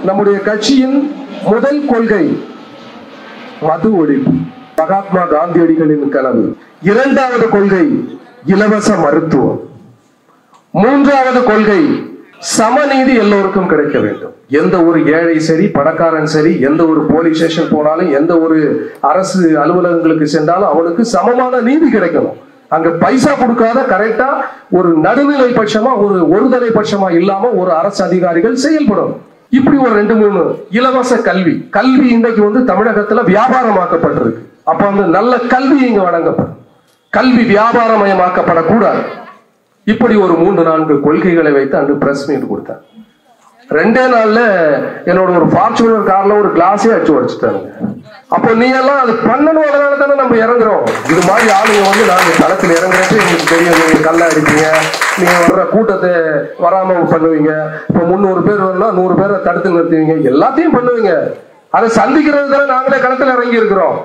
நம்முடைய கட்சியின் முதல் கொள்கை மது ஒழிப்பு, மகாத்மா காந்தியடிகளின் கனவு. இரண்டாவது கொள்கை இலவச மருத்துவம். மூன்றாவது கொள்கை சமநீதி எல்லோருக்கும் கிடைக்க வேண்டும். எந்த ஒரு ஏழை சரி, பணக்காரன் சரி, எந்த ஒரு போலீஸ் ஸ்டேஷன் போனாலும், எந்த ஒரு அரசு அலுவலகங்களுக்கு சென்றாலும் அவனுக்கு சமமான நீதி கிடைக்கணும். அங்க பைசா கொடுக்காத கரெக்டா ஒரு நடுநிலை பட்சமா, ஒருதலை பட்சமா இல்லாம ஒரு அரசு அதிகாரிகள் செயல்படணும். இப்படி ஒரு 2-3 இலவச கல்வி. கல்வி இன்றைக்கு தமிழகத்துல வியாபாரமாக்கப்பட்டிருக்கு. அப்ப நல்ல கல்வி இங்க வழங்கப்படும். கல்வி வியாபாரமயமாக்கப்படக்கூடாது. இப்படி ஒரு 3-4 கொள்கைகளை வைத்து அன்று பிரஸ் மீட் கொடுத்தேன். 2 நாள்ல என்னோட ஒரு ஃபார்ச்சுனர் கார்ல ஒரு கிளாஸே அடிச்சு உடைச்சிட்டாங்க. அப்போ நீ எல்லாம் அது பண்ணணும், அதனால தானே நம்ம இறங்குறோம். இது மாதிரி ஆளுங்க நாங்க களத்தில் இறங்குறது எங்களுக்கு தெரியும். நீங்க கல்ல அடிப்பீங்க, நீங்க வர்ற கூட்டத்தை வராம பண்ணுவீங்க. இப்போ 300 பேர் வரலாம், 100 பேரை தடுத்து நிறுத்துவீங்க, எல்லாத்தையும் பண்ணுவீங்க. அதை சந்திக்கிறது தானே நாங்களே களத்தில் இறங்கி இருக்கிறோம்.